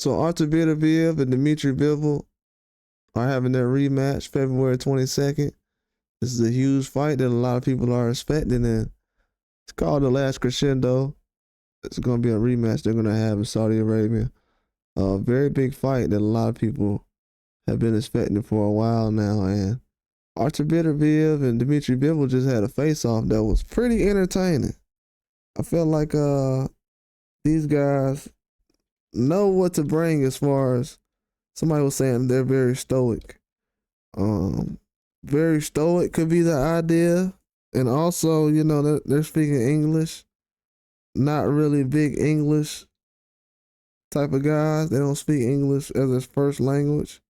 So Artur Beterbiev and Dmitry Bivol are having their rematch February 22nd. This is a huge fight that a lot of people are expecting, and it's called The Last Crescendo. It's going to be a rematch they're going to have in Saudi Arabia. A very big fight that a lot of people have been expecting for a while now, and Artur Beterbiev and Dmitry Bivol just had a face-off that was pretty entertaining. I felt like these guys know what to bring as far as somebody was saying they're very stoic. Very stoic could be the idea. And also, you know, they're speaking English. Not really big English type of guys. They don't speak English as their first language.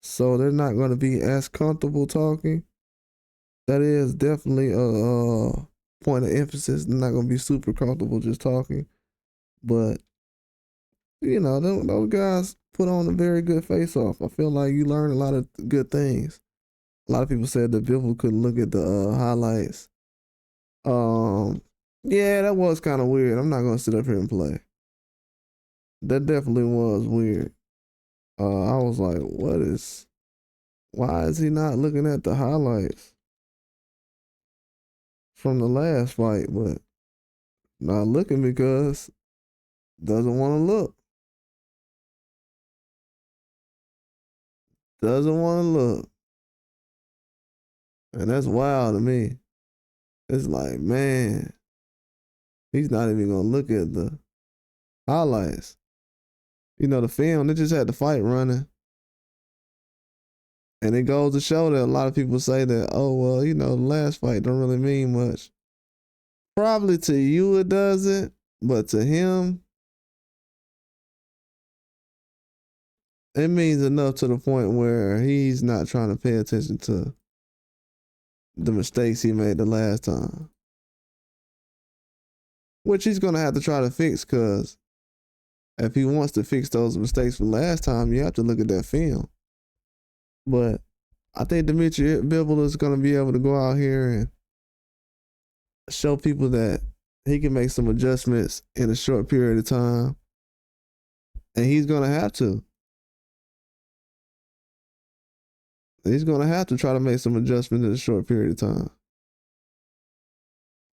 So they're not going to be as comfortable talking. That is definitely a point of emphasis. They're not going to be super comfortable just talking. But, you know, those guys put on a very good face-off. I feel like you learn a lot of good things. A lot of people said that Bivol couldn't look at the highlights. Yeah, that was kind of weird. I'm not going to sit up here and play. That definitely was weird. I was like, why is he not looking at the highlights from the last fight, but not looking because doesn't want to look. Doesn't want to look. And that's wild to me. It's like, man, he's not even going to look at the highlights. You know, the film, they just had the fight running. And it goes to show that a lot of people say that, oh, well, you know, the last fight don't really mean much. Probably to you it doesn't, but to him, it means enough to the point where he's not trying to pay attention to the mistakes he made the last time. Which he's going to have to try to fix, because if he wants to fix those mistakes from last time, you have to look at that film. But I think Dmitry Bivol is going to be able to go out here and show people that he can make some adjustments in a short period of time. And he's going to have to. He's going to have to try to make some adjustments in a short period of time.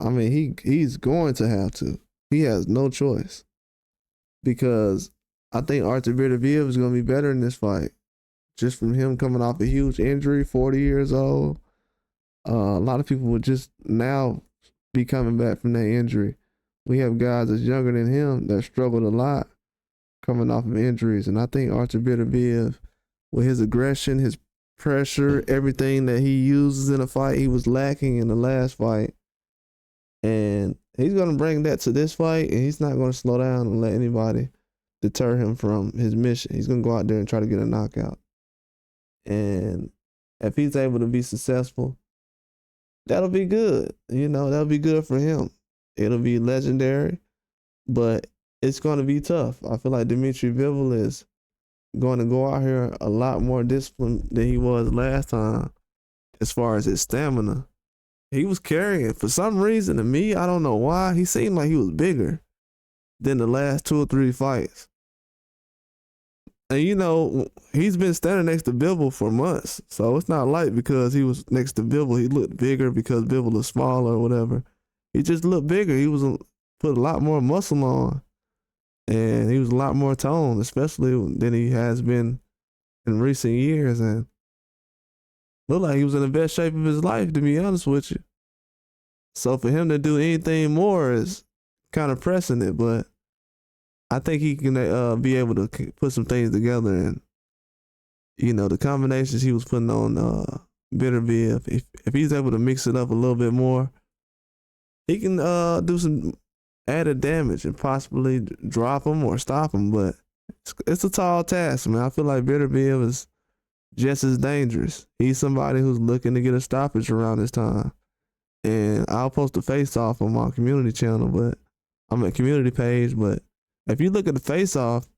I mean, he's going to have to. He has no choice. Because I think Artur Beterbiev is going to be better in this fight. Just from him coming off a huge injury, 40 years old. A lot of people would just now be coming back from that injury. We have guys that's younger than him that struggled a lot coming off of injuries. And I think Artur Beterbiev, with his aggression, his pressure, everything that he uses in a fight, he was lacking in the last fight. And he's going to bring that to this fight, and he's not going to slow down and let anybody deter him from his mission. He's going to go out there and try to get a knockout. And if he's able to be successful, that'll be good. You know, that'll be good for him. It'll be legendary, but it's going to be tough. I feel like Dmitry Bivol is going to go out here a lot more disciplined than he was last time as far as his stamina. He was carrying, for some reason, to me, I don't know why, he seemed like he was bigger than the last 2 or 3 fights. And, you know, he's been standing next to Bivol for months. So it's not like because he was next to Bivol, he looked bigger because Bivol was smaller or whatever. He just looked bigger. He was put a lot more muscle on. And he was a lot more toned, especially than he has been in recent years. And looked like he was in the best shape of his life, to be honest with you. So for him to do anything more is kind of pressing it, but I think he can be able to put some things together. And, you know, the combinations he was putting on Beterbiev, if he's able to mix it up a little bit more, he can do some added damage and possibly drop him or stop him. But it's a tall task, man. I feel like Beterbiev is just as dangerous. He's somebody who's looking to get a stoppage around this time. And I'll post a face-off on my community channel, but I'm a community page, but if you look at the face-off,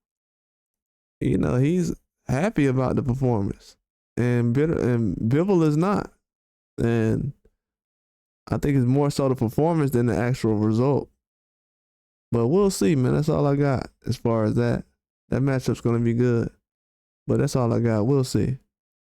you know, he's happy about the performance. And Bivol is not. And I think it's more so the performance than the actual result. But we'll see, man. That's all I got as far as that. That matchup's gonna be good. But that's all I got. We'll see.